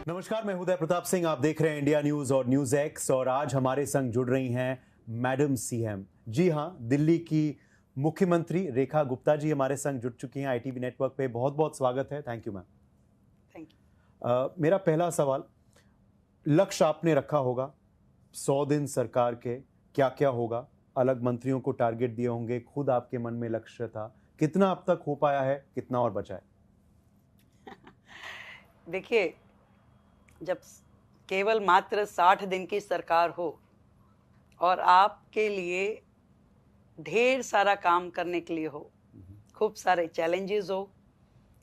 नमस्कार, मैं उदय प्रताप सिंह। आप देख रहे हैं इंडिया न्यूज और न्यूज एक्स। और आज हमारे संग जुड़ रही हैं मैडम सीएम। जी हाँ, दिल्ली की मुख्यमंत्री रेखा गुप्ता जी हमारे संग जुड़ चुकी हैं आईटीवी नेटवर्क पे। बहुत बहुत स्वागत है। Thank you ma'am. Thank you. मेरा पहला सवाल, लक्ष्य आपने रखा होगा 100 दिन सरकार के, क्या क्या होगा? अलग मंत्रियों को टारगेट दिए होंगे, खुद आपके मन में लक्ष्य था, कितना अब तक हो पाया है, कितना और बचा है? देखिए, जब केवल मात्र 60 दिन की सरकार हो और आपके लिए ढेर सारा काम करने के लिए हो, खूब सारे चैलेंजेस हो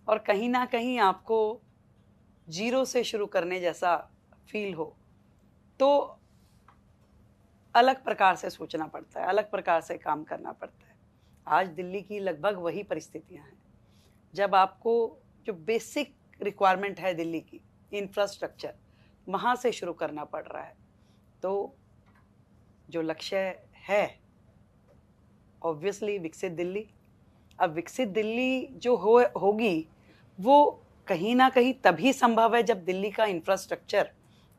और कहीं ना कहीं आपको जीरो से शुरू करने जैसा फील हो, तो अलग प्रकार से सोचना पड़ता है, अलग प्रकार से काम करना पड़ता है। आज दिल्ली की लगभग वही परिस्थितियां हैं। जब आपको जो बेसिक रिक्वायरमेंट है दिल्ली की, इंफ्रास्ट्रक्चर, वहाँ से शुरू करना पड़ रहा है, तो जो लक्ष्य है ऑब्वियसली विकसित दिल्ली। अब विकसित दिल्ली जो होगी वो कहीं ना कहीं तभी संभव है जब दिल्ली का इंफ्रास्ट्रक्चर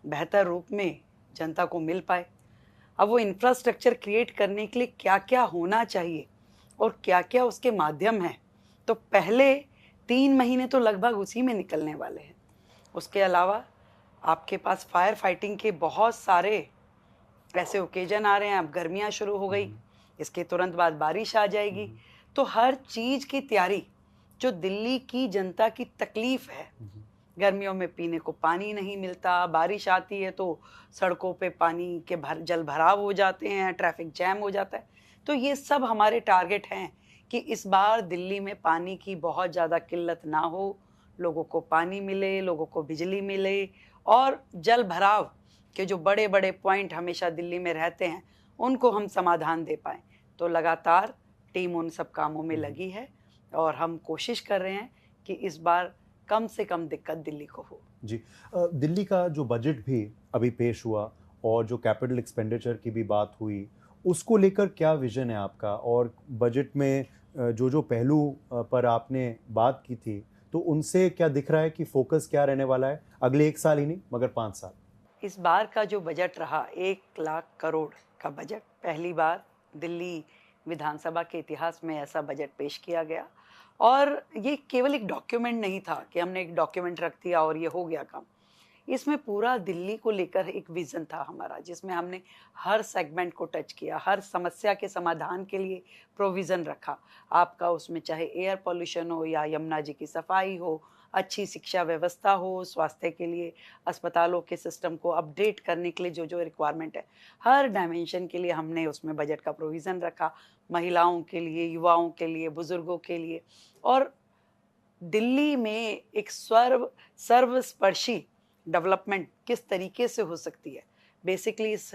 बेहतर रूप में जनता को मिल पाए। अब वो इंफ्रास्ट्रक्चर क्रिएट करने के लिए क्या क्या होना चाहिए और क्या क्या उसके माध्यम हैं, तो पहले 3 महीने तो लगभग उसी में निकलने वाले हैं। उसके अलावा आपके पास फायर फाइटिंग के बहुत सारे ऐसे ओकेजन आ रहे हैं। अब गर्मियाँ शुरू हो गई, इसके तुरंत बाद बारिश आ जाएगी, तो हर चीज़ की तैयारी, जो दिल्ली की जनता की तकलीफ है, गर्मियों में पीने को पानी नहीं मिलता, बारिश आती है तो सड़कों पे पानी के जल भराव हो जाते हैं, ट्रैफिक जैम हो जाता है, तो ये सब हमारे टारगेट हैं कि इस बार दिल्ली में पानी की बहुत ज़्यादा किल्लत ना हो, लोगों को पानी मिले, लोगों को बिजली मिले और जल भराव के जो बड़े बड़े पॉइंट हमेशा दिल्ली में रहते हैं उनको हम समाधान दे पाएँ। तो लगातार टीम उन सब कामों में लगी है और हम कोशिश कर रहे हैं कि इस बार कम से कम दिक्कत दिल्ली को हो। जी, दिल्ली का जो बजट भी अभी पेश हुआ और जो कैपिटल एक्सपेंडिचर की भी बात हुई, उसको लेकर क्या विजन है आपका? और बजट में जो जो पहलू पर आपने बात की थी, तो उनसे क्या दिख रहा है कि फोकस क्या रहने वाला है अगले 1 साल ही नहीं मगर 5 साल? इस बार का जो बजट रहा 1 लाख करोड़ का बजट, पहली बार दिल्ली विधानसभा के इतिहास में ऐसा बजट पेश किया गया। और ये केवल एक डॉक्यूमेंट नहीं था कि हमने एक डॉक्यूमेंट रख दिया और ये हो गया काम। इसमें पूरा दिल्ली को लेकर एक विजन था हमारा, जिसमें हमने हर सेगमेंट को टच किया, हर समस्या के समाधान के लिए प्रोविज़न रखा। आपका उसमें चाहे एयर पॉल्यूशन हो या यमुना जी की सफाई हो, अच्छी शिक्षा व्यवस्था हो, स्वास्थ्य के लिए अस्पतालों के सिस्टम को अपडेट करने के लिए जो जो रिक्वायरमेंट है, हर डायमेंशन के लिए हमने उसमें बजट का प्रोविज़न रखा। महिलाओं के लिए, युवाओं के लिए, बुजुर्गों के लिए। और दिल्ली में एक सर्वस्पर्शी डेवलपमेंट किस तरीके से हो सकती है, बेसिकली इस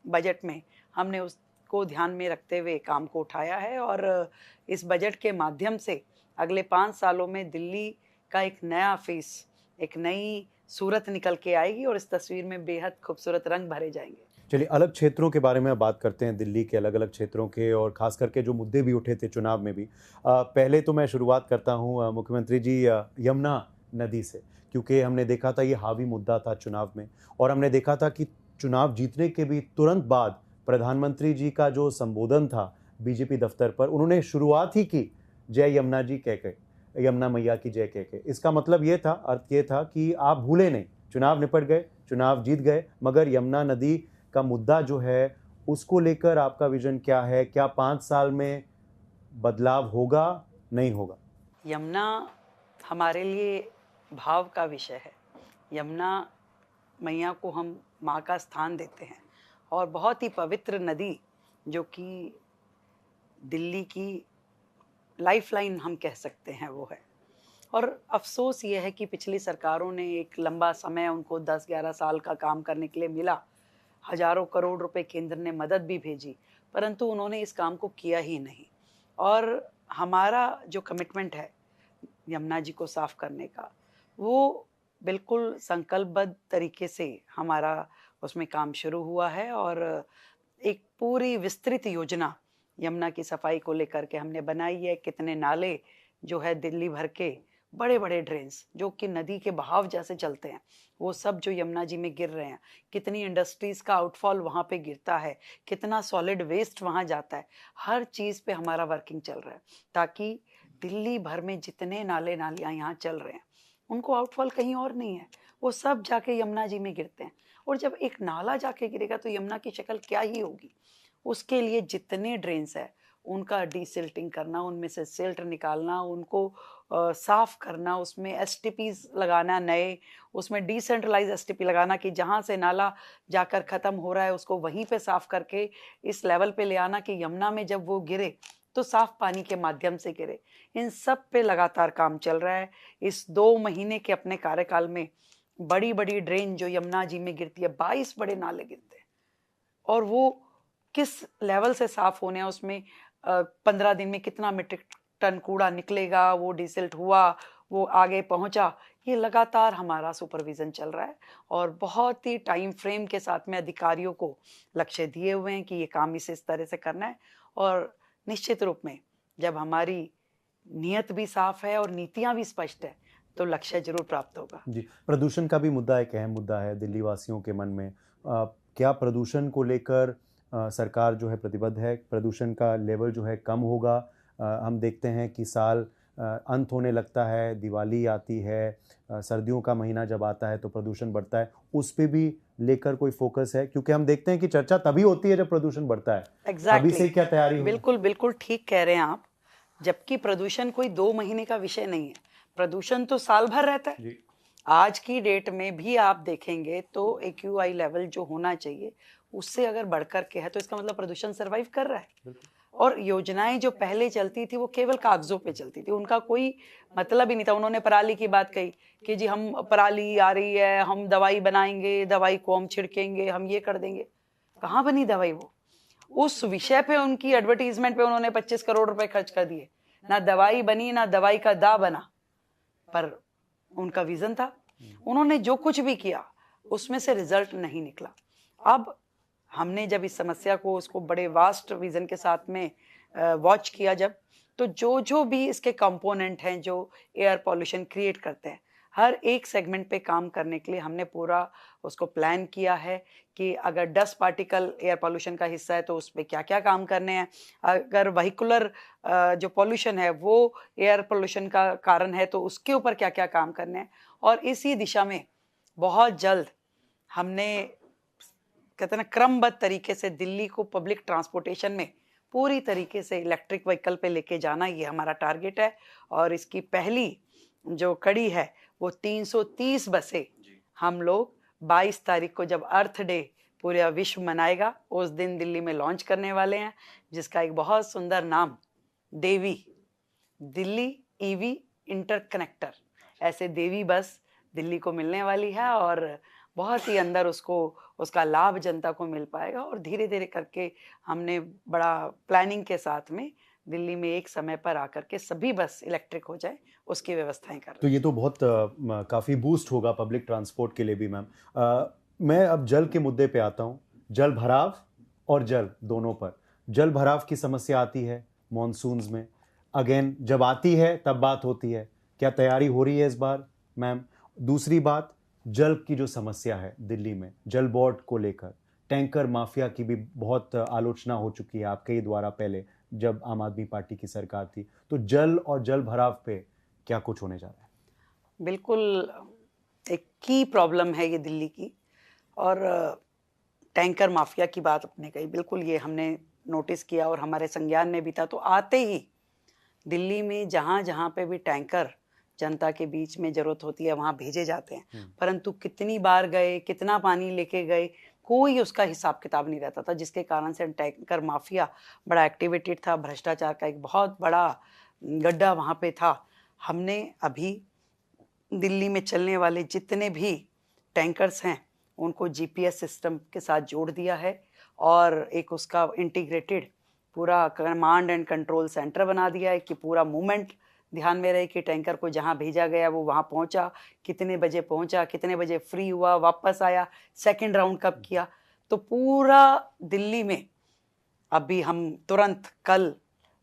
बजट में हमने उसको ध्यान में रखते हुए काम को उठाया है। और इस बजट के माध्यम से अगले 5 सालों में दिल्ली का एक नया फेस, एक नई सूरत निकल के आएगी और इस तस्वीर में बेहद खूबसूरत रंग भरे जाएंगे। चलिए, अलग क्षेत्रों के बारे में बात करते हैं, दिल्ली के अलग अलग क्षेत्रों के, और खास करके जो मुद्दे भी उठे थे चुनाव में भी। पहले तो मैं शुरुआत करता हूँ मुख्यमंत्री जी यमुना नदी से, क्योंकि हमने देखा था ये हावी मुद्दा था चुनाव में। और हमने देखा था कि चुनाव जीतने के भी तुरंत बाद प्रधानमंत्री जी का जो संबोधन था बीजेपी दफ्तर पर, उन्होंने शुरुआत ही की जय यमुना जी कह के, यमुना मैया की जय कह के। इसका मतलब ये था, अर्थ ये था कि आप भूले नहीं, चुनाव निपट गए, चुनाव जीत गए, मगर यमुना नदी का मुद्दा जो है उसको लेकर आपका विजन क्या है? क्या 5 साल में बदलाव होगा, नहीं होगा? यमुना हमारे लिए भाव का विषय है। यमुना मैया को हम माँ का स्थान देते हैं और बहुत ही पवित्र नदी, जो कि दिल्ली की लाइफलाइन हम कह सकते हैं, वो है। और अफसोस ये है कि पिछली सरकारों ने एक लंबा समय उनको 10-11 साल का काम करने के लिए मिला, हजारों करोड़ रुपए केंद्र ने मदद भी भेजी, परंतु उन्होंने इस काम को किया ही नहीं। और हमारा जो कमिटमेंट है यमुना जी को साफ करने का, वो बिल्कुल संकल्पबद्ध तरीके से हमारा उसमें काम शुरू हुआ है। और एक पूरी विस्तृत योजना यमुना की सफाई को लेकर के हमने बनाई है। कितने नाले जो है दिल्ली भर के, बड़े बड़े ड्रेन्स जो कि नदी के बहाव जैसे चलते हैं, वो सब जो यमुना जी में गिर रहे हैं, कितनी इंडस्ट्रीज का आउटफॉल वहाँ पे गिरता है, कितना सॉलिड वेस्ट वहाँ जाता है, हर चीज़ पे हमारा वर्किंग चल रहा है ताकि दिल्ली भर में जितने नाले नालियाँ यहाँ चल रहे हैं उनको आउटफॉल कहीं और नहीं है, वो सब जाके यमुना जी में गिरते हैं। और जब एक नाला जाके गिरेगा तो यमुना की शक्ल क्या ही होगी। उसके लिए जितने ड्रेन्स है उनका डीसिल्टिंग करना, उनमें से सिल्ट निकालना, उनको साफ करना, उसमें एसटीपीज लगाना नए, उसमें डिसेंट्रलाइज एसटीपी लगाना कि जहाँ से नाला जाकर ख़त्म हो रहा है उसको वहीं पे साफ करके इस लेवल पे ले आना कि यमुना में जब वो गिरे तो साफ पानी के माध्यम से गिरे। इन सब पे लगातार काम चल रहा है। इस 2 महीने के अपने कार्यकाल में बड़ी बड़ी ड्रेन जो यमुना जी में गिरती है, 22 बड़े नाले गिरते हैं और वो किस लेवल से साफ होने हैं, उसमें 15 दिन में कितना मीट्रिक टन कूड़ा निकलेगा, वो डिसिल्ट हुआ, वो आगे पहुंचा, ये लगातार हमारा सुपरविजन चल रहा है और बहुत ही टाइम फ्रेम के साथ में अधिकारियों को लक्ष्य दिए हुए हैं कि ये काम इस तरह से करना है। और निश्चित रूप में जब हमारी नियत भी साफ है और नीतियां भी स्पष्ट है तो लक्ष्य जरूर प्राप्त होगा। जी, प्रदूषण का भी मुद्दा एक अहम मुद्दा है दिल्ली वासियों के मन में। क्या प्रदूषण को लेकर सरकार जो है प्रतिबद्ध है? प्रदूषण का लेवल जो है कम होगा? हम देखते हैं कि साल अंत होने लगता है, दिवाली आती है, सर्दियों का महीना जब आता है तो प्रदूषण बढ़ता है, उस पे भी लेकर कोई फोकस है? क्योंकि हम देखते हैं कि चर्चा तभी होती है जब प्रदूषण बढ़ता है। अभी से क्या तैयारी हो? बिल्कुल बिल्कुल ठीक कह रहे हैं आप, जबकि प्रदूषण कोई 2 महीने का विषय नहीं है, प्रदूषण तो साल भर रहता है। आज की डेट में भी आप देखेंगे तो AQI लेवल जो होना चाहिए उससे अगर बढ़कर के है तो इसका मतलब प्रदूषण सरवाइव कर रहा है। और योजनाएं जो पहले चलती थी वो केवल कागजों पे चलती थी, उनका कोई मतलब ही नहीं था। उन्होंने पराली की बात कही कि जी हम पराली आ रही है, हम दवाई बनाएंगे, दवाई को हम छिड़केंगे, हम ये कर देंगे। कहाँ बनी दवाई? वो उस विषय पे उनकी एडवर्टीजमेंट पे उन्होंने 25 करोड़ रुपए खर्च कर दिए, ना दवाई बनी ना दवाई का दा बना, पर उनका विजन था। उन्होंने जो कुछ भी किया उसमें से रिजल्ट नहीं निकला। अब हमने जब इस समस्या को उसको बड़े वास्ट विजन के साथ में वॉच किया जब, तो जो भी इसके कंपोनेंट हैं जो एयर पॉल्यूशन क्रिएट करते हैं, हर एक सेगमेंट पे काम करने के लिए हमने पूरा उसको प्लान किया है कि अगर डस्ट पार्टिकल एयर पॉल्यूशन का हिस्सा है तो उस पर क्या क्या काम करने हैं, अगर व्हीकुलर जो पॉल्यूशन है वो एयर पॉल्यूशन का कारण है तो उसके ऊपर क्या क्या काम करने हैं। और इसी दिशा में बहुत जल्द हमने कहते हैं ना क्रमबद्ध तरीके से दिल्ली को पब्लिक ट्रांसपोर्टेशन में पूरी तरीके से इलेक्ट्रिक व्हीकल पे लेके जाना, ये हमारा टारगेट है। और इसकी पहली जो कड़ी है वो 330 बसें हम लोग 22 तारीख को जब अर्थ डे पूरा विश्व मनाएगा उस दिन दिल्ली में लॉन्च करने वाले हैं, जिसका एक बहुत सुंदर नाम देवी, दिल्ली EV इंटरकनेक्टर, ऐसे देवी बस दिल्ली को मिलने वाली है और बहुत ही अंदर उसका लाभ जनता को मिल पाएगा। और धीरे धीरे करके हमने बड़ा प्लानिंग के साथ में दिल्ली में एक समय पर आकर के सभी बस इलेक्ट्रिक हो जाए उसकी व्यवस्थाएं कर रहे हैं। तो ये तो बहुत काफ़ी बूस्ट होगा पब्लिक ट्रांसपोर्ट के लिए भी मैम। मैं अब जल के मुद्दे पे आता हूँ, जल भराव और जल दोनों पर। जल भराव की समस्या आती है मॉनसून्स में, अगेन जब आती है तब बात होती है, क्या तैयारी हो रही है इस बार मैम? दूसरी बात, जल की जो समस्या है दिल्ली में, जल बोर्ड को लेकर टैंकर माफिया की भी बहुत आलोचना हो चुकी है आपके ही द्वारा पहले जब आम आदमी पार्टी की सरकार थी। तो जल और जल भराव पे क्या कुछ होने जा रहा है? बिल्कुल एक की प्रॉब्लम है ये दिल्ली की। और टैंकर माफिया की बात आपने कही, बिल्कुल ये हमने नोटिस किया और हमारे संज्ञान में भी था। तो आते ही दिल्ली में जहाँ जहाँ पे भी टैंकर जनता के बीच में जरूरत होती है वहाँ भेजे जाते हैं, परंतु कितनी बार गए, कितना पानी लेके गए, कोई उसका हिसाब किताब नहीं रहता था, जिसके कारण से टैंकर माफिया बड़ा एक्टिवेटेड था। भ्रष्टाचार का एक बहुत बड़ा गड्ढा वहाँ पे था। हमने अभी दिल्ली में चलने वाले जितने भी टैंकर्स हैं उनको GPS सिस्टम के साथ जोड़ दिया है और एक उसका इंटीग्रेटेड पूरा कमांड एंड कंट्रोल सेंटर बना दिया है कि पूरा मूवमेंट ध्यान में रहे कि टैंकर को जहाँ भेजा गया वो वहाँ पहुँचा, कितने बजे पहुँचा, कितने बजे फ्री हुआ, वापस आया, सेकंड राउंड कब किया। तो पूरा दिल्ली में अभी हम तुरंत कल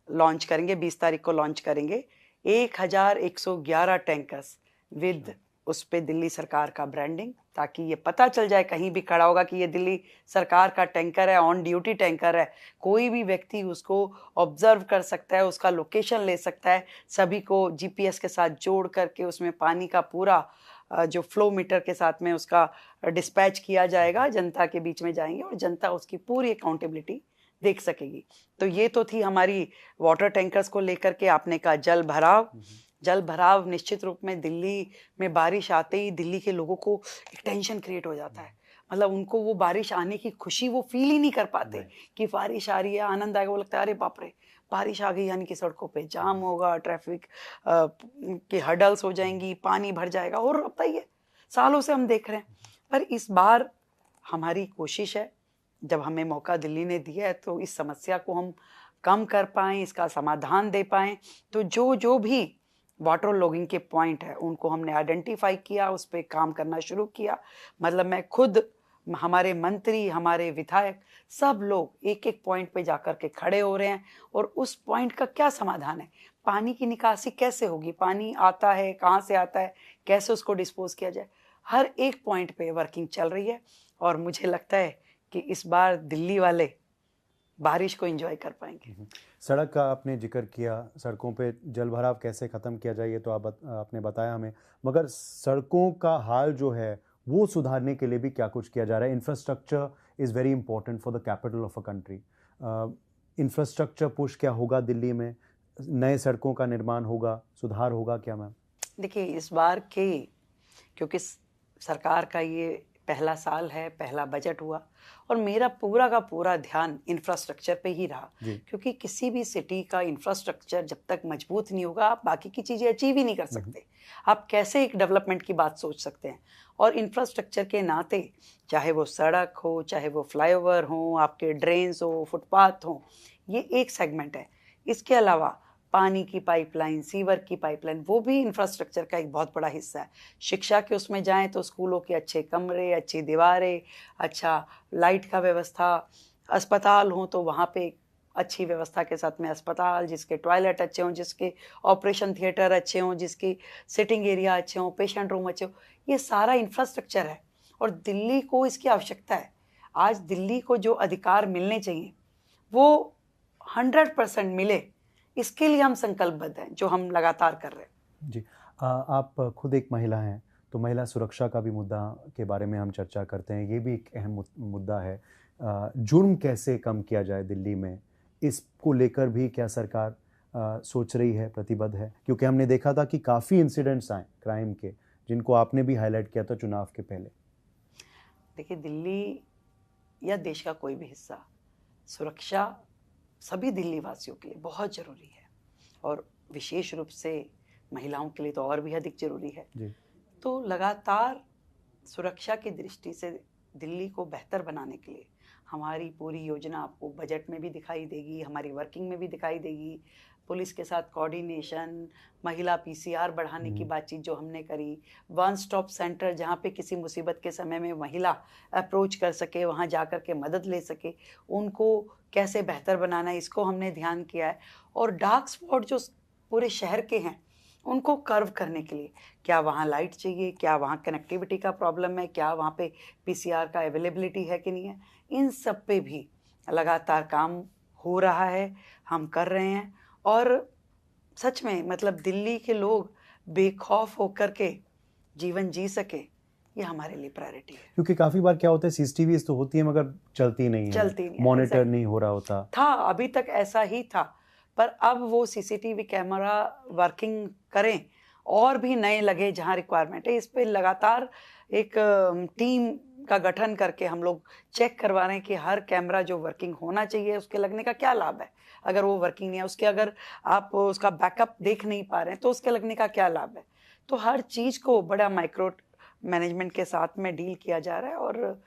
लॉन्च करेंगे, 20 तारीख को लॉन्च करेंगे 1111 टैंकर्स विद उस पे दिल्ली सरकार का ब्रांडिंग, ताकि ये पता चल जाए कहीं भी खड़ा होगा कि ये दिल्ली सरकार का टैंकर है, ऑन ड्यूटी टैंकर है। कोई भी व्यक्ति उसको ऑब्जर्व कर सकता है, उसका लोकेशन ले सकता है, सभी को जीपीएस के साथ जोड़ करके उसमें पानी का पूरा जो फ्लो मीटर के साथ में उसका डिस्पैच किया जाएगा, जनता के बीच में जाएंगे और जनता उसकी पूरी अकाउंटेबिलिटी देख सकेगी। तो ये तो थी हमारी वाटर टैंकर्स को लेकर के। आपने कहा जल भराव, जल भराव निश्चित रूप में दिल्ली में बारिश आते ही दिल्ली के लोगों को एक टेंशन क्रिएट हो जाता है। मतलब उनको वो बारिश आने की खुशी वो फील ही नहीं कर पाते कि बारिश आ रही है, आनंद आएगा। वो लगता है अरे बाप रे बारिश आ गई, यानी कि सड़कों पे जाम होगा, ट्रैफिक के हर्डल्स हो जाएंगी, पानी भर जाएगा। और अब ये सालों से हम देख रहे हैं, पर इस बार हमारी कोशिश है, जब हमें मौका दिल्ली ने दिया है तो इस समस्या को हम कम कर पाएँ, इसका समाधान दे पाएँ। तो जो भी वाटर लॉगिंग के पॉइंट है उनको हमने आइडेंटिफाई किया, उस पर काम करना शुरू किया। मतलब मैं खुद, हमारे मंत्री, हमारे विधायक, सब लोग एक एक पॉइंट पे जाकर के खड़े हो रहे हैं और उस पॉइंट का क्या समाधान है, पानी की निकासी कैसे होगी, पानी आता है कहाँ से आता है, कैसे उसको डिस्पोज किया जाए, हर एक पॉइंट पे वर्किंग चल रही है। और मुझे लगता है कि इस बार दिल्ली वाले बारिश को एंजॉय कर पाएंगे। सड़क का आपने जिक्र किया, सड़कों पे जल भराव कैसे ख़त्म किया जाए ये तो आपने बताया हमें, मगर सड़कों का हाल जो है वो सुधारने के लिए भी क्या कुछ किया जा रहा है? Infrastructure is very important for the capital of a country. Infrastructure push क्या होगा दिल्ली में? नए सड़कों का निर्माण होगा, सुधार होगा क्या मैम? देखिए इस बार के, क्योंकि सरकार का ये पहला साल है, पहला बजट हुआ और मेरा पूरा का पूरा ध्यान इंफ्रास्ट्रक्चर पे ही रहा, क्योंकि किसी भी सिटी का इंफ्रास्ट्रक्चर जब तक मजबूत नहीं होगा आप बाकी की चीज़ें अचीव ही नहीं कर सकते। आप कैसे एक डेवलपमेंट की बात सोच सकते हैं? और इंफ्रास्ट्रक्चर के नाते, चाहे वो सड़क हो, चाहे वो फ्लाईओवर हो, आपके ड्रेन्स हो, फुटपाथ हो, ये एक सेगमेंट है। इसके अलावा पानी की पाइपलाइन, सीवर की पाइपलाइन, वो भी इंफ्रास्ट्रक्चर का एक बहुत बड़ा हिस्सा है। शिक्षा के उसमें जाएं तो स्कूलों के अच्छे कमरे, अच्छी दीवारें, अच्छा लाइट का व्यवस्था, अस्पताल हो तो वहाँ पे अच्छी व्यवस्था के साथ में अस्पताल, जिसके टॉयलेट अच्छे हों, जिसके ऑपरेशन थिएटर अच्छे हों, जिसकी सिटिंग एरिया अच्छे हों, पेशेंट रूम अच्छे हों, ये सारा इंफ्रास्ट्रक्चर है और दिल्ली को इसकी आवश्यकता है। आज दिल्ली को जो अधिकार मिलने चाहिए वो 100% मिले, इसके लिए हम संकल्पबद्ध हैं, जो हम लगातार कर रहे हैं। जी, आप खुद एक महिला हैं तो महिला सुरक्षा का भी मुद्दा के बारे में हम चर्चा करते हैं, ये भी एक अहम मुद्दा है। जुर्म कैसे कम किया जाए दिल्ली में, इसको लेकर भी क्या सरकार सोच रही है, प्रतिबद्ध है? क्योंकि हमने देखा था कि काफ़ी इंसिडेंट्स आए क्राइम के, जिनको आपने भी हाईलाइट किया था चुनाव के पहले। देखिए दिल्ली या देश का कोई भी हिस्सा, सुरक्षा सभी दिल्ली वासियों के लिए बहुत ज़रूरी है और विशेष रूप से महिलाओं के लिए तो और भी अधिक ज़रूरी है जी। तो लगातार सुरक्षा की दृष्टि से दिल्ली को बेहतर बनाने के लिए हमारी पूरी योजना आपको बजट में भी दिखाई देगी, हमारी वर्किंग में भी दिखाई देगी। पुलिस के साथ कोऑर्डिनेशन, महिला पीसीआर बढ़ाने की बातचीत जो हमने करी, वन स्टॉप सेंटर जहाँ पे किसी मुसीबत के समय में महिला अप्रोच कर सके, वहाँ जाकर के मदद ले सके, उनको कैसे बेहतर बनाना है, इसको हमने ध्यान किया है। और डार्क स्पॉट जो पूरे शहर के हैं उनको कर्व करने के लिए, क्या वहाँ लाइट चाहिए, क्या वहाँ कनेक्टिविटी का प्रॉब्लम है, क्या वहाँ पे पीसीआर का अवेलेबिलिटी है कि नहीं है, इन सब पे भी लगातार काम हो रहा है, हम कर रहे हैं। और सच में मतलब दिल्ली के लोग बेखौफ होकर के जीवन जी सके, ये हमारे लिए प्रायोरिटी है। क्योंकि काफ़ी बार क्या होता है, सीसीटीवी तो होती है मगर चलती नहीं है, मॉनिटर नहीं हो रहा होता था, अभी तक ऐसा ही था, पर अब वो सीसीटीवी कैमरा वर्किंग करें और भी नए लगे जहाँ रिक्वायरमेंट है, इस पे लगातार एक टीम का गठन करके हम लोग चेक करवा रहे हैं कि हर कैमरा जो वर्किंग होना चाहिए उसके लगने का क्या लाभ है, अगर वो वर्किंग नहीं है उसके, अगर आप उसका बैकअप देख नहीं पा रहे हैं तो उसके लगने का क्या लाभ है। तो हर चीज़ को बड़ा माइक्रो मैनेजमेंट के साथ में डील किया जा रहा है और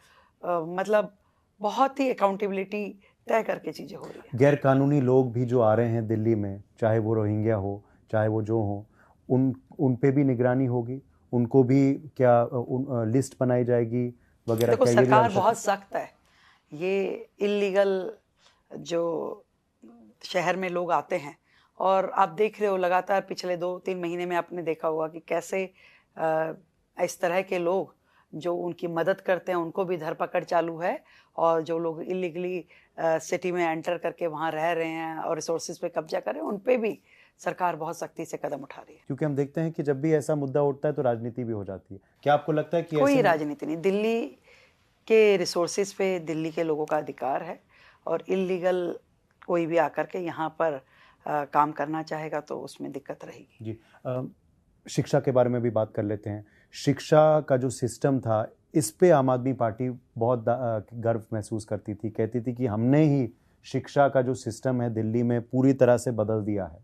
मतलब बहुत ही अकाउंटेबिलिटी तय करके चीज़ें हो रही है। गैर कानूनी लोग भी जो आ रहे हैं दिल्ली में, चाहे वो रोहिंग्या हो, चाहे वो जो हो, उन पे भी निगरानी होगी, उनको भी क्या लिस्ट बनाई जाएगी वगैरह? देखो सरकार बहुत सख्त है, ये इलीगल जो शहर में लोग आते हैं और आप देख रहे हो लगातार पिछले 2-3 महीने में आपने देखा होगा कि कैसे इस तरह के लोग जो उनकी मदद करते हैं उनको भी धरपकड़ चालू है, और जो लोग इलीगली सिटी में एंटर करके वहाँ रह रहे हैं और रिसोर्सेज पे कब्जा कर रहे हैं, उन पे भी सरकार बहुत सख्ती से कदम उठा रही है। क्योंकि हम देखते हैं कि जब भी ऐसा मुद्दा उठता है तो राजनीति भी हो जाती है। क्या आपको लगता है कि कोई राजनीति नहीं, दिल्ली के रिसोर्सेज पे दिल्ली के लोगों का अधिकार है, और इलीगल कोई भी आकर के यहाँ पर काम करना चाहेगा तो उसमें दिक्कत रहेगी। जी, शिक्षा के बारे में भी बात कर लेते हैं। शिक्षा का जो सिस्टम था, इस पे आम आदमी पार्टी बहुत गर्व महसूस करती थी, कहती थी कि हमने ही शिक्षा का जो सिस्टम है दिल्ली में पूरी तरह से बदल दिया है।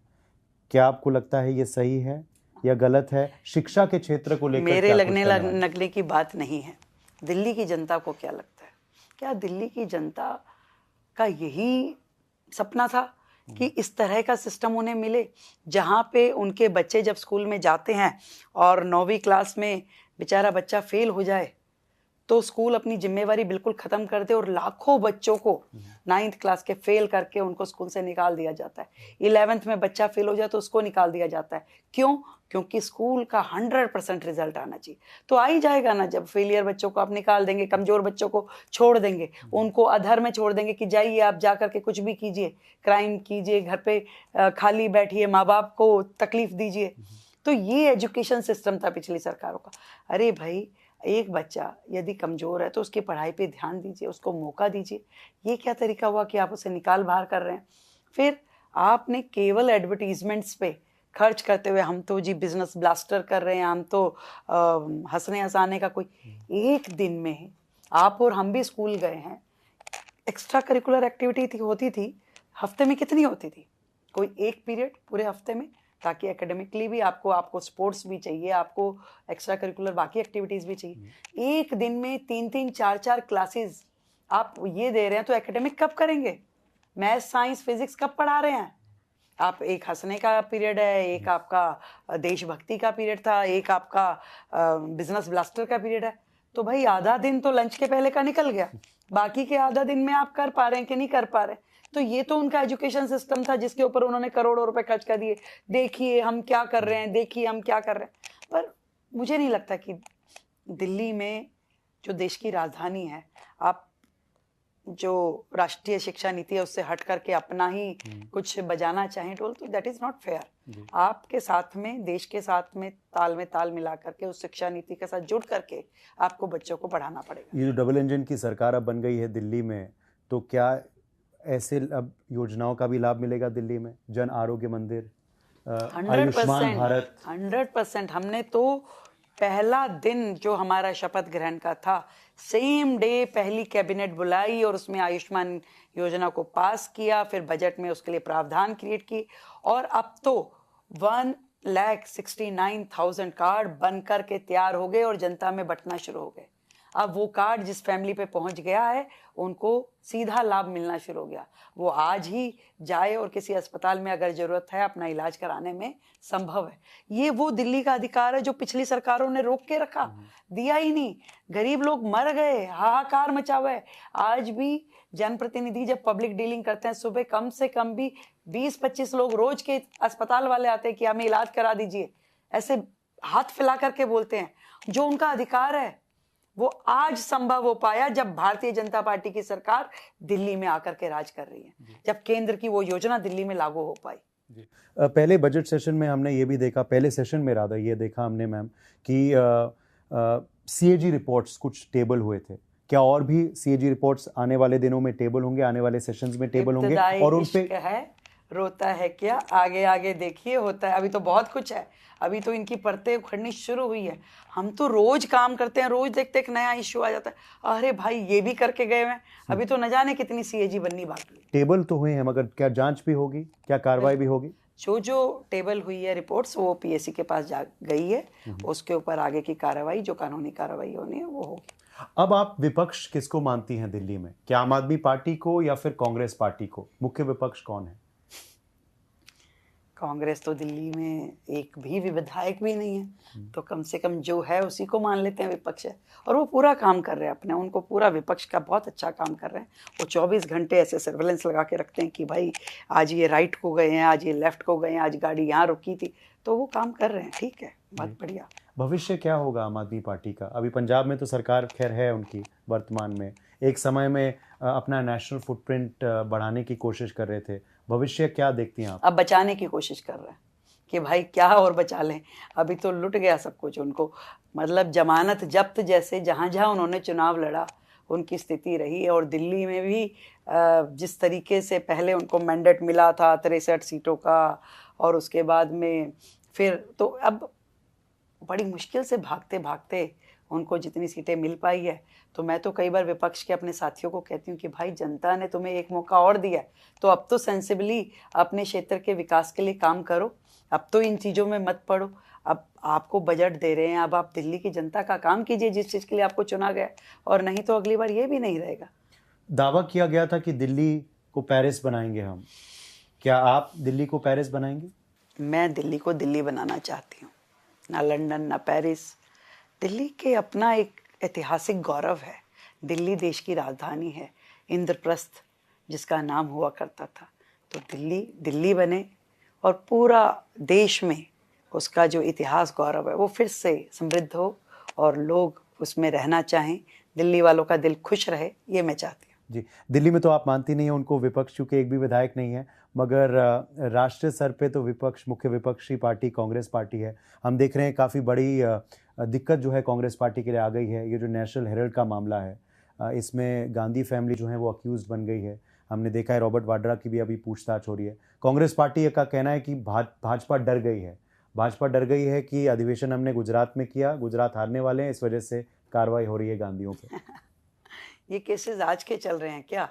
क्या आपको लगता है ये सही है या गलत है? शिक्षा के क्षेत्र को लेकर मेरे लगने की बात नहीं है। दिल्ली की जनता को क्या लगता है? क्या दिल्ली की जनता का यही सपना था कि इस तरह का सिस्टम उन्हें मिले, जहाँ पे उनके बच्चे जब स्कूल में जाते हैं और 9वीं क्लास में बेचारा बच्चा फेल हो जाए तो स्कूल अपनी जिम्मेवारी बिल्कुल खत्म कर दे और लाखों बच्चों को 9th क्लास के फेल करके उनको स्कूल से निकाल दिया जाता है। 11th में बच्चा फेल हो जाए तो उसको निकाल दिया जाता है। क्यों? क्योंकि स्कूल का 100% रिजल्ट आना चाहिए। तो आ ही जाएगा ना, जब फेलियर बच्चों को आप निकाल देंगे, कमजोर बच्चों को छोड़ देंगे, उनको अधर में छोड़ देंगे कि जाइए आप जा करके कुछ भी कीजिए, क्राइम कीजिए, घर पे खाली बैठिए, माँ बाप को तकलीफ दीजिए। तो ये एजुकेशन सिस्टम था पिछली सरकारों का। अरे भाई, एक बच्चा यदि कमज़ोर है तो उसकी पढ़ाई पे ध्यान दीजिए, उसको मौका दीजिए। ये क्या तरीका हुआ कि आप उसे निकाल बाहर कर रहे हैं? फिर आपने केवल एडवर्टीजमेंट्स पे खर्च करते हुए, हम तो जी बिजनेस ब्लास्टर कर रहे हैं, हम तो हंसने हंसाने का कोई, एक दिन में आप और हम भी स्कूल गए हैं, एक्स्ट्रा करिकुलर एक्टिविटी होती थी, हफ्ते में कितनी होती थी? कोई एक पीरियड पूरे हफ्ते में, ताकि एकेडमिकली भी आपको स्पोर्ट्स भी चाहिए, आपको एक्स्ट्रा करिकुलर बाकी एक्टिविटीज़ भी चाहिए। एक दिन में 3-3, 4-4 क्लासेस आप ये दे रहे हैं तो एकेडमिक कब करेंगे? मैथ, साइंस, फिजिक्स कब पढ़ा रहे हैं आप? एक हंसने का पीरियड है, एक आपका देशभक्ति का पीरियड था, एक आपका बिजनेस ब्लास्टर का पीरियड है। तो भाई आधा दिन तो लंच के पहले का निकल गया, बाकी के आधा दिन में आप कर पा रहे हैं कि नहीं कर पा रहे? तो ये तो उनका एजुकेशन सिस्टम था जिसके ऊपर उन्होंने करोड़ों रुपए खर्च कर दिए। देखिए हम क्या कर रहे हैं, देखिए हम क्या कर रहे हैं। पर मुझे नहीं लगता कि दिल्ली में, जो देश की राजधानी है, आप जो राष्ट्रीय शिक्षा नीति है उससे हट करके अपना ही कुछ बजाना चाहें ढोल, तो दैट इज नॉट फेयर। आपके साथ में, देश के साथ में ताल मिला करके उस शिक्षा नीति के साथ जुड़ करके आपको बच्चों को पढ़ाना पड़ेगा। ये जो डबल इंजन की सरकार अब बन गई है दिल्ली में, तो क्या ऐसे अब योजनाओं का भी लाभ मिलेगा दिल्ली में? जन आरोग्य मंदिर, आयुष्मान भारत। 100%। हमने तो पहला दिन जो हमारा शपथ ग्रहण का था, सेम डे पहली कैबिनेट बुलाई और उसमें आयुष्मान योजना को पास किया, फिर बजट में उसके लिए प्रावधान क्रिएट की, और अब तो 1,69,000 कार्ड बनकर के तैयार हो गए और जनता में बंटना शुरू हो गए। अब वो कार्ड जिस फैमिली पे पहुंच गया है उनको सीधा लाभ मिलना शुरू हो गया। वो आज ही जाए और किसी अस्पताल में अगर जरूरत है अपना इलाज कराने में संभव है। ये वो दिल्ली का अधिकार है जो पिछली सरकारों ने रोक के रखा, दिया ही नहीं। गरीब लोग मर गए, हाहाकार मचा हुआ है। आज भी जनप्रतिनिधि जब पब्लिक डीलिंग करते हैं, सुबह कम से कम भी 20-25 लोग रोज के अस्पताल वाले आते हैं कि हमें इलाज करा दीजिए, ऐसे हाथ फैला करके बोलते हैं। जो उनका अधिकार है वो आज संभव हो पाया जब भारतीय जनता पार्टी की सरकार दिल्ली में आकर के राज कर रही है, जब केंद्र की वो योजना दिल्ली में लागू हो पाई। पहले बजट सेशन में हमने ये भी देखा, पहले सेशन में राधा ये देखा हमने मैम कि सीएजी रिपोर्ट्स कुछ टेबल हुए थे। क्या और भी सीएजी रिपोर्ट्स आने वाले दिनों में टेबल होंगे, आने वाले सेशंस में टेबल होंगे? और उन पे है, रोता है क्या, आगे आगे देखिए होता है। अभी तो बहुत कुछ है, अभी तो इनकी परतें उखड़नी शुरू हुई है। हम तो रोज काम करते हैं, रोज देखते एक नया इश्यू आ जाता है, अरे भाई ये भी करके गए हैं। अभी तो न जाने कितनी सीएजी बननी बाकी। टेबल तो हुए हैं, मगर क्या जांच भी होगी, क्या कार्रवाई भी होगी? जो टेबल हुई है रिपोर्ट्स, वो पीएससी के पास जा गई है, उसके ऊपर आगे की कार्रवाई, जो कानूनी कार्रवाई होनी है वो होगी। अब आप विपक्ष किसको मानती हैं दिल्ली में? क्या आम आदमी पार्टी को या फिर कांग्रेस पार्टी को? मुख्य विपक्ष कौन है? कांग्रेस तो दिल्ली में एक भी विधायक भी नहीं है, तो कम से कम जो है उसी को मान लेते हैं विपक्ष है, और वो पूरा काम कर रहे हैं अपने, उनको पूरा विपक्ष का बहुत अच्छा काम कर रहे हैं। वो 24 घंटे ऐसे सर्वेलेंस लगा के रखते हैं कि भाई आज ये राइट को गए हैं, आज ये लेफ्ट को गए हैं, आज गाड़ी यहाँ रुकी थी, तो वो काम कर रहे हैं। ठीक है, बहुत बढ़िया। भविष्य क्या होगा आम आदमी पार्टी का? अभी पंजाब में तो सरकार खैर है उनकी वर्तमान में, एक समय में अपना नेशनल फुटप्रिंट बढ़ाने की कोशिश कर रहे थे। भविष्य क्या देखती हैं आप? अब बचाने की कोशिश कर रहे हैं कि भाई क्या और बचा लें, अभी तो लुट गया सब कुछ उनको, मतलब जमानत जब्त जैसे जहाँ जहाँ उन्होंने चुनाव लड़ा उनकी स्थिति रही है। और दिल्ली में भी जिस तरीके से पहले उनको मैंडेट मिला था 63 सीटों का, और उसके बाद में फिर तो अब बड़ी मुश्किल से भागते भागते उनको जितनी सीटें मिल पाई है। तो मैं तो कई बार विपक्ष के अपने साथियों को कहती हूँ कि भाई जनता ने तुम्हें एक मौका और दिया है, तो अब तो सेंसिबली अपने क्षेत्र के विकास के लिए काम करो, अब तो इन चीज़ों में मत पड़ो। अब आपको बजट दे रहे हैं, अब आप दिल्ली की जनता का काम कीजिए जिस चीज़ के लिए आपको चुना गया, और नहीं तो अगली बार ये भी नहीं रहेगा। दावा किया गया था कि दिल्ली को पेरिस बनाएंगे हम, क्या आप दिल्ली को पेरिस बनाएंगे? मैं दिल्ली को दिल्ली बनाना चाहती हूँ, ना लंदन ना पेरिस। दिल्ली के अपना एक ऐतिहासिक गौरव है, दिल्ली देश की राजधानी है, इंद्रप्रस्थ जिसका नाम हुआ करता था। तो दिल्ली दिल्ली बने और पूरा देश में उसका जो इतिहास गौरव है वो फिर से समृद्ध हो और लोग उसमें रहना चाहें, दिल्ली वालों का दिल खुश रहे, ये मैं चाहती हूँ। जी, दिल्ली में तो आप मानती नहीं हैं उनको, विपक्ष क्योंकि एक भी विधायक नहीं है, मगर राष्ट्रीय स्तर पे तो विपक्ष, मुख्य विपक्षी पार्टी कांग्रेस पार्टी है। हम देख रहे हैं काफ़ी बड़ी दिक्कत जो है कांग्रेस पार्टी के लिए आ गई है। ये जो नेशनल हेराल्ड का मामला है, इसमें गांधी फैमिली जो है वो अक्यूज़ बन गई है। हमने देखा है रॉबर्ट वाड्रा की भी अभी पूछताछ हो रही है। कांग्रेस पार्टी का कहना है कि भाजपा डर गई है, भाजपा डर गई है कि अधिवेशन हमने गुजरात में किया, गुजरात हारने वाले हैं, इस वजह से कार्रवाई हो रही है गांधीयों पर। ये केसेस आज के चल रहे हैं क्या?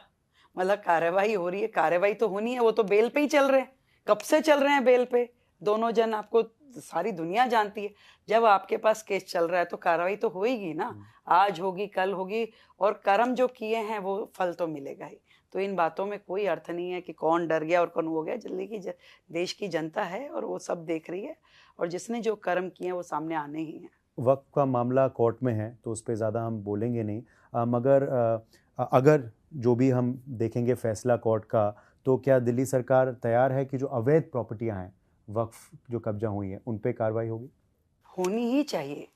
मतलब कार्रवाई हो रही है, कार्रवाई तो होनी है, वो तो बेल पे ही चल रहे हैं, कब से चल रहे हैं बेल पे। दोनों जन, आपको सारी दुनिया जानती है, जब आपके पास केस चल रहा है तो कार्रवाई तो होएगी ना, आज होगी कल होगी, और कर्म जो किए हैं वो फल तो मिलेगा ही। तो इन बातों में कोई अर्थ नहीं है कि कौन डर गया और कौन हो गया। दिल्ली की देश की जनता है और वो सब देख रही है, और जिसने जो कर्म किए हैं वो सामने आने ही हैं। वक्त का मामला कोर्ट में है तो उस पर ज़्यादा हम बोलेंगे नहीं, मगर अगर जो भी हम देखेंगे फैसला कोर्ट का, तो क्या दिल्ली सरकार तैयार है कि जो अवैध प्रॉपर्टियां हैं, वक्फ जो कब्जा हुई हैं, उन पे कार्रवाई होगी? होनी ही चाहिए।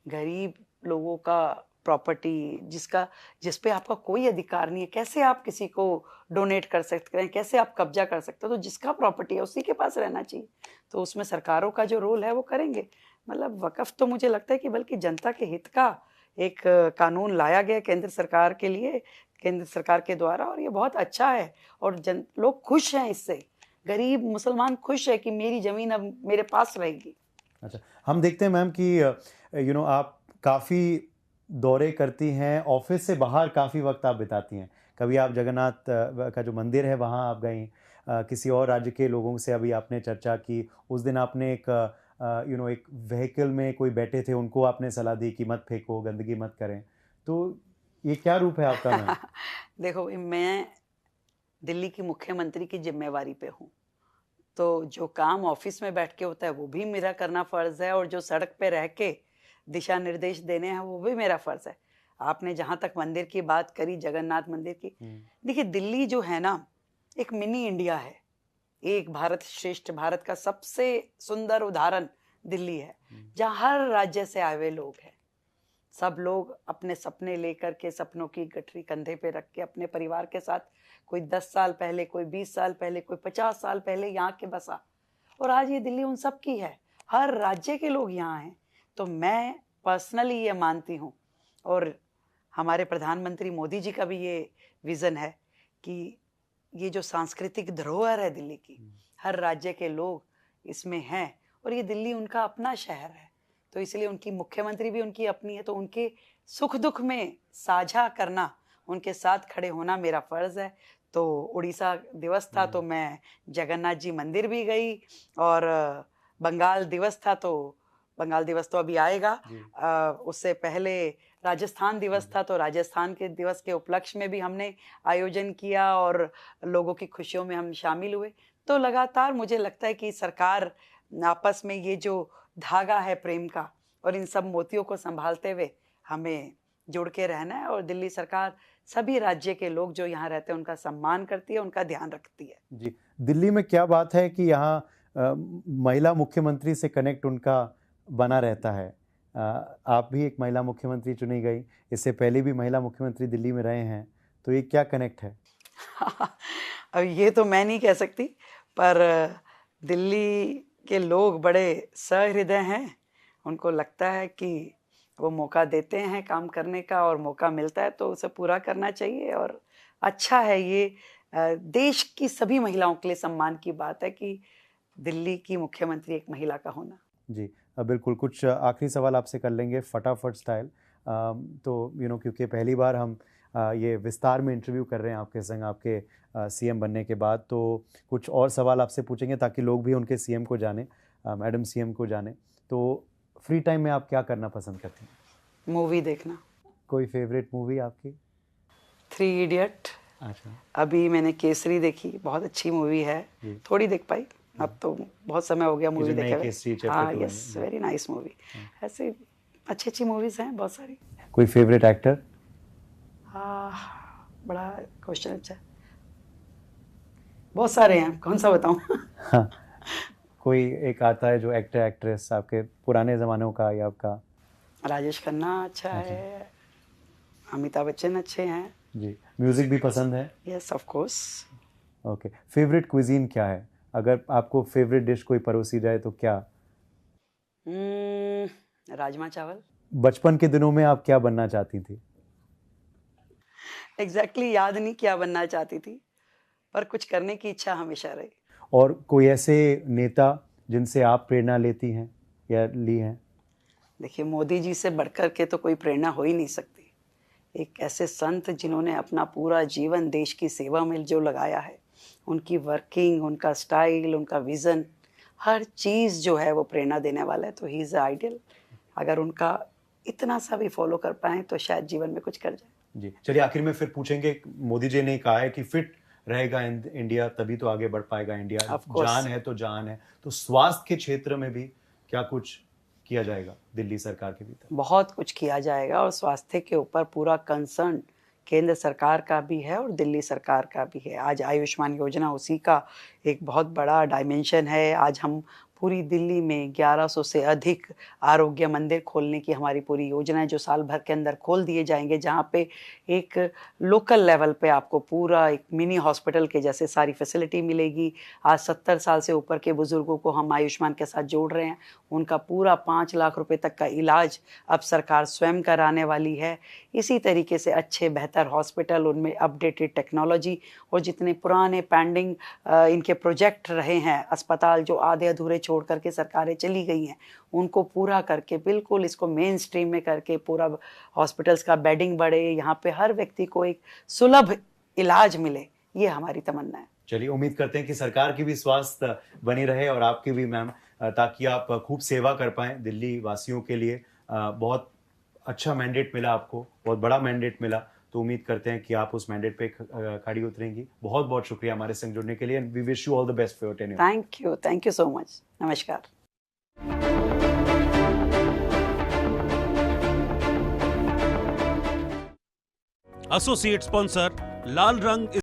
गरीब लोगों का प्रॉपर्टी जिस पे आपका कोई अधिकार नहीं है, कैसे आप किसी को डोनेट कर सकते हैं, कैसे आप कब्जा कर सकते हो? तो जिसका प्रॉपर्टी है उसी के पास रहना चाहिए। तो उसमें सरकारों का जो रोल है वो करेंगे। मतलब वक्फ तो मुझे लगता है कि बल्कि जनता के हित का एक कानून लाया गया केंद्र सरकार के लिए, केंद्र सरकार के द्वारा, और ये बहुत अच्छा है। और लोग खुश हैं इससे, गरीब मुसलमान खुश है कि मेरी ज़मीन अब मेरे पास रहेगी। अच्छा, हम देखते हैं मैम कि आप काफ़ी दौरे करती हैं, ऑफिस से बाहर काफ़ी वक्त आप बिताती हैं। कभी आप जगन्नाथ का जो मंदिर है वहाँ आप गई, किसी और राज्य के लोगों से अभी आपने चर्चा की, उस दिन आपने एक एक व्हीकल में कोई बैठे थे, उनको आपने सलाह दी कि मत फेंको, गंदगी मत करें। तो ये क्या रूप है आपका मैम? देखो, मैं दिल्ली की मुख्यमंत्री की जिम्मेवारी पे हूँ, तो जो काम ऑफिस में बैठ के होता है वो भी मेरा करना फर्ज है, और जो सड़क पे रह के दिशा निर्देश देने हैं वो भी मेरा फर्ज है। आपने जहाँ तक मंदिर की बात करी, जगन्नाथ मंदिर की, देखिए दिल्ली जो है ना, एक मिनी इंडिया है। एक भारत श्रेष्ठ भारत का सबसे सुंदर उदाहरण दिल्ली है, जहाँ हर राज्य से आए हुए लोग हैं। सब लोग अपने सपने लेकर के, सपनों की गठरी कंधे पे रख के अपने परिवार के साथ, कोई 10 साल पहले, कोई 20 साल पहले, कोई 50 साल पहले यहाँ के बसा, और आज ये दिल्ली उन सब की है। हर राज्य के लोग यहाँ हैं। तो मैं पर्सनली ये मानती हूँ, और हमारे प्रधानमंत्री मोदी जी का भी ये विज़न है कि ये जो सांस्कृतिक धरोहर है दिल्ली की, हर राज्य के लोग इसमें हैं, और ये दिल्ली उनका अपना शहर है। तो इसलिए उनकी मुख्यमंत्री भी उनकी अपनी है, तो उनके सुख दुख में साझा करना, उनके साथ खड़े होना मेरा फर्ज है। तो उड़ीसा दिवस था तो मैं जगन्नाथ जी मंदिर भी गई, और बंगाल दिवस था तो बंगाल दिवस तो अभी आएगा, उससे पहले राजस्थान दिवस था तो राजस्थान के दिवस के उपलक्ष्य में भी हमने आयोजन किया और लोगों की खुशियों में हम शामिल हुए। तो लगातार मुझे लगता है कि सरकार आपस में ये जो धागा है प्रेम का और इन सब मोतियों को संभालते हुए हमें जुड़ के रहना है, और दिल्ली सरकार सभी राज्य के लोग जो यहाँ रहते हैं उनका सम्मान करती है, उनका ध्यान रखती है। जी, दिल्ली में क्या बात है कि यहाँ महिला मुख्यमंत्री से कनेक्ट उनका बना रहता है। आप भी एक महिला मुख्यमंत्री चुनी गई, इससे पहले भी महिला मुख्यमंत्री दिल्ली में रहे हैं, तो ये क्या कनेक्ट है? अब ये तो मैं नहीं कह सकती, पर दिल्ली के लोग बड़े सहृदय हैं। उनको लगता है कि वो मौका देते हैं काम करने का, और मौका मिलता है तो उसे पूरा करना चाहिए। और अच्छा है, ये देश की सभी महिलाओं के लिए सम्मान की बात है कि दिल्ली की मुख्यमंत्री एक महिला का होना। जी बिल्कुल। कुछ आखिरी सवाल आपसे कर लेंगे फटाफट स्टाइल। तो क्योंकि पहली बार हम ये विस्तार में इंटरव्यू कर रहे हैं आपके संग, आपके सीएम बनने के बाद, तो कुछ और सवाल आपसे पूछेंगे ताकि लोग भी उनके सीएम को जाने, मैडम सीएम को जाने। तो फ्री टाइम में आप क्या करना पसंद करते हैं? मूवी देखना। कोई फेवरेट मूवी आपकी? 3 इडियट। अच्छा। अभी मैंने केसरी देखी, बहुत अच्छी मूवी है, थोड़ी देख पाई, अब तो बहुत समय हो गया मूवी देखे हुए। हाँ, यस, वेरी नाइस मूवी। ऐसे अच्छी अच्छी मूवीज हैं बहुत सारी। कोई फेवरेट एक्टर? बड़ा क्वेश्चन अच्छा है, बहुत सारे हैं, कौन सा बताऊं? हाँ, कोई एक आता है जो एक्टर एक्ट्रेस आपके पुराने ज़मानों का या आपका? राजेश खन्ना अच्छा है, अमिताभ बच्चन अच्छे हैं। जी। म्यूजिक भी पसंद है? Yes, of course. Okay. Favourite cuisine क्या है? अगर आपको फेवरेट डिश कोई परोसी जाए तो क्या? राजमा चावल। बचपन के दिनों में आप क्या बनना चाहती थी? एग्जैक्टली याद नहीं क्या बनना चाहती थी, पर कुछ करने की इच्छा हमेशा रही। और कोई ऐसे नेता जिनसे आप प्रेरणा लेती हैं या ली हैं? देखिए, मोदी जी से बढ़कर के तो कोई प्रेरणा हो ही नहीं सकती। एक ऐसे संत जिन्होंने अपना पूरा जीवन देश की सेवा में जो लगाया है, उनकी वर्किंग, उनका स्टाइल, उनका विज़न, हर चीज़ जो है वो प्रेरणा देने वाला है। तो ही इज़ आइडियल। अगर उनका इतना सा भी फॉलो कर पाएँ तो शायद जीवन में कुछ कर जाए। जी चलिए, आखिर में फिर पूछेंगे, मोदी जी ने कहा है कि फिट रहेगा इंडिया तभी तो आगे बढ़ पाएगा इंडिया। जान है तो जान है, तो स्वास्थ्य के क्षेत्र में भी क्या कुछ किया जाएगा दिल्ली सरकार के भीतर? बहुत कुछ किया जाएगा, और स्वास्थ्य के ऊपर पूरा कंसर्न केंद्र सरकार का भी है और दिल्ली सरकार का भी है। आज आयुष्मान योजना उसी का एक बहुत बड़ा डायमेंशन है। आज हम पूरी दिल्ली में 1100 से अधिक आरोग्य मंदिर खोलने की हमारी पूरी योजना है, जो साल भर के अंदर खोल दिए जाएंगे, जहाँ पे एक लोकल लेवल पे आपको पूरा एक मिनी हॉस्पिटल के जैसे सारी फैसिलिटी मिलेगी। आज 70 साल से ऊपर के बुजुर्गों को हम आयुष्मान के साथ जोड़ रहे हैं, उनका पूरा 5 लाख रुपए तक का इलाज अब सरकार स्वयं कराने वाली है। इसी तरीके से अच्छे बेहतर हॉस्पिटल, उनमें अपडेटेड टेक्नोलॉजी, और जितने पुराने पेंडिंग इनके प्रोजेक्ट रहे हैं, अस्पताल जो आधे अधूरे छोड़ करके सरकारें चली गई हैं, उनको पूरा करके बिल्कुल इसको मेन स्ट्रीम में करके पूरा हॉस्पिटल्स का बेडिंग बढ़े, यहाँ पे हर व्यक्ति को एक सुलभ इलाज मिले, ये हमारी तमन्ना है। चलिए, उम्मीद करते हैं कि सरकार की भी स्वास्थ्य बनी रहे और आपकी भी मैम, ताकि आप खूब सेवा कर पाएं दिल्ली वासियों के लिए। बहुत अच्छा मैंडेट मिला आपको, बहुत बड़ा मैंडेट मिला, तो उम्मीद करते हैं कि आप उस मैंडेट पे खड़ी उतरेंगी। बहुत बहुत शुक्रिया हमारे संग जुड़ने के लिए, and we wish you all the best for your tenure. Thank you so much. नमस्कार। एसोसिएट स्पॉन्सर, लाल रंग